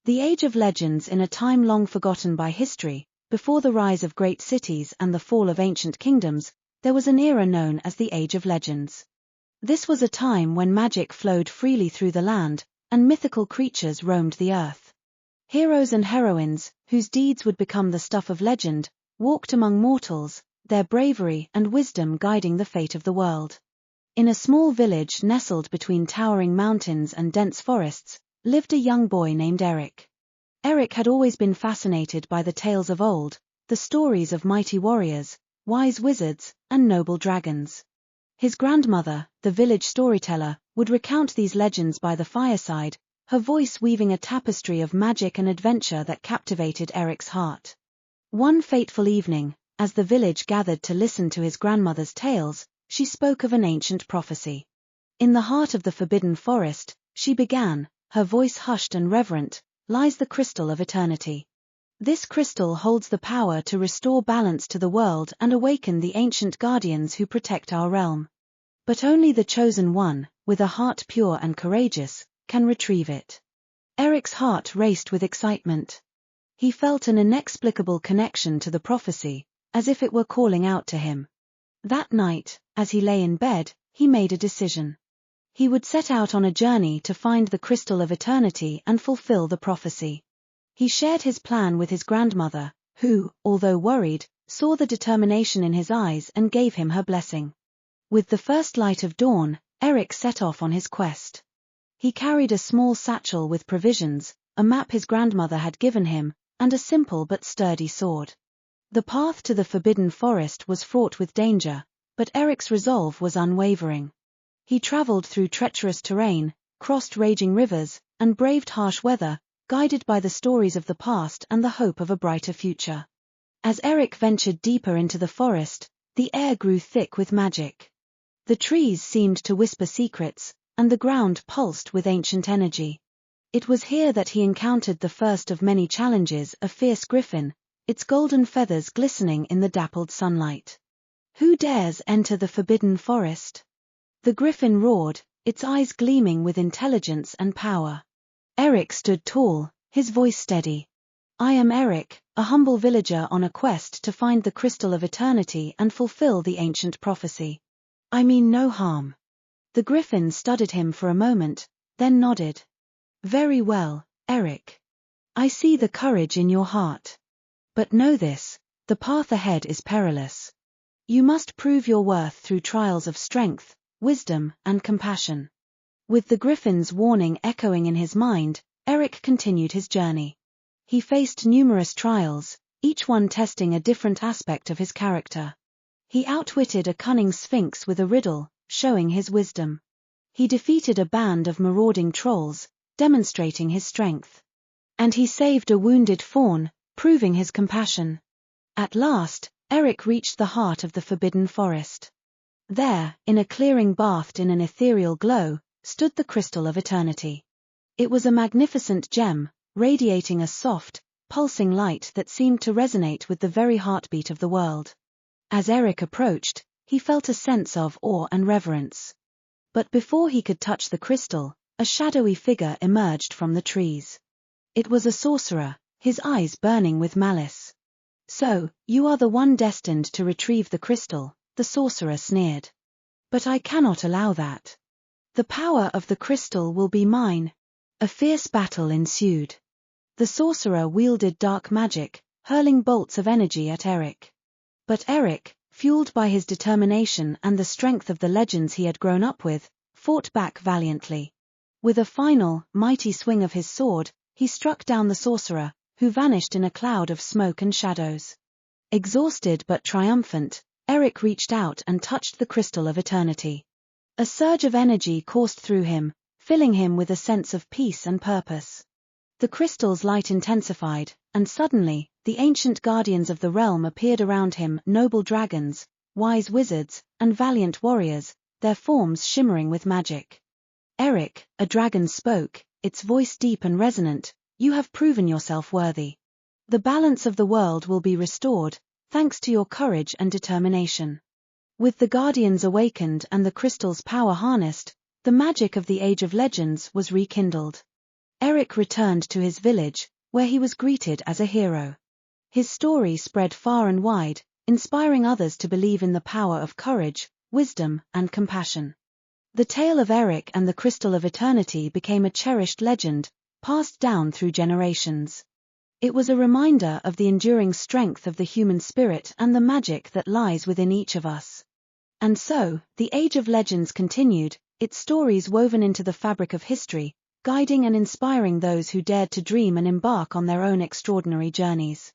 The Age of Legends. In a time long forgotten by history, before the rise of great cities and the fall of ancient kingdoms, there was an era known as the Age of Legends. This was a time when magic flowed freely through the land, and mythical creatures roamed the earth. Heroes and heroines, whose deeds would become the stuff of legend, walked among mortals, their bravery and wisdom guiding the fate of the world. In a small village nestled between towering mountains and dense forests, lived a young boy named Aric. Aric had always been fascinated by the tales of old, the stories of mighty warriors, wise wizards, and noble dragons. His grandmother, the village storyteller, would recount these legends by the fireside, her voice weaving a tapestry of magic and adventure that captivated Aric's heart. One fateful evening, as the village gathered to listen to his grandmother's tales, she spoke of an ancient prophecy. In the heart of the forbidden forest, she began, her voice hushed and reverent, lies the crystal of eternity. This crystal holds the power to restore balance to the world and awaken the ancient guardians who protect our realm. But only the chosen one, with a heart pure and courageous, can retrieve it. Aric's heart raced with excitement. He felt an inexplicable connection to the prophecy, as if it were calling out to him. That night, as he lay in bed, he made a decision. He would set out on a journey to find the crystal of eternity and fulfill the prophecy. He shared his plan with his grandmother, who, although worried, saw the determination in his eyes and gave him her blessing. With the first light of dawn, Aric set off on his quest. He carried a small satchel with provisions, a map his grandmother had given him, and a simple but sturdy sword. The path to the forbidden forest was fraught with danger, but Aric's resolve was unwavering. He traveled through treacherous terrain, crossed raging rivers, and braved harsh weather, guided by the stories of the past and the hope of a brighter future. As Aric ventured deeper into the forest, the air grew thick with magic. The trees seemed to whisper secrets, and the ground pulsed with ancient energy. It was here that he encountered the first of many challenges, a fierce griffin, its golden feathers glistening in the dappled sunlight. Who dares enter the forbidden forest? The griffin roared, its eyes gleaming with intelligence and power. Aric stood tall, his voice steady. I am Aric, a humble villager on a quest to find the crystal of eternity and fulfill the ancient prophecy. I mean no harm. The griffin studied him for a moment, then nodded. Very well, Aric. I see the courage in your heart. But know this, the path ahead is perilous. You must prove your worth through trials of strength, wisdom, and compassion. With the griffin's warning echoing in his mind, Aric continued his journey. He faced numerous trials, each one testing a different aspect of his character. He outwitted a cunning sphinx with a riddle, showing his wisdom. He defeated a band of marauding trolls, demonstrating his strength. And he saved a wounded fawn, proving his compassion. At last, Aric reached the heart of the forbidden forest. There, in a clearing bathed in an ethereal glow, stood the crystal of eternity. It was a magnificent gem, radiating a soft, pulsing light that seemed to resonate with the very heartbeat of the world. As Aric approached, he felt a sense of awe and reverence. But before he could touch the crystal, a shadowy figure emerged from the trees. It was a sorcerer, his eyes burning with malice. So, you are the one destined to retrieve the crystal, the sorcerer sneered. But I cannot allow that. The power of the crystal will be mine. A fierce battle ensued. The sorcerer wielded dark magic, hurling bolts of energy at Aric. But Aric, fueled by his determination and the strength of the legends he had grown up with, fought back valiantly. With a final, mighty swing of his sword, he struck down the sorcerer, who vanished in a cloud of smoke and shadows. Exhausted but triumphant, Aric reached out and touched the crystal of eternity. A surge of energy coursed through him, filling him with a sense of peace and purpose. The crystal's light intensified, and suddenly, the ancient guardians of the realm appeared around him, noble dragons, wise wizards, and valiant warriors, their forms shimmering with magic. Aric, a dragon spoke, its voice deep and resonant, you have proven yourself worthy. The balance of the world will be restored, thanks to your courage and determination. With the guardians awakened and the crystal's power harnessed, the magic of the Age of Legends was rekindled. Aric returned to his village, where he was greeted as a hero. His story spread far and wide, inspiring others to believe in the power of courage, wisdom, and compassion. The tale of Aric and the Crystal of Eternity became a cherished legend, passed down through generations. It was a reminder of the enduring strength of the human spirit and the magic that lies within each of us. And so, the Age of Legends continued, its stories woven into the fabric of history, guiding and inspiring those who dared to dream and embark on their own extraordinary journeys.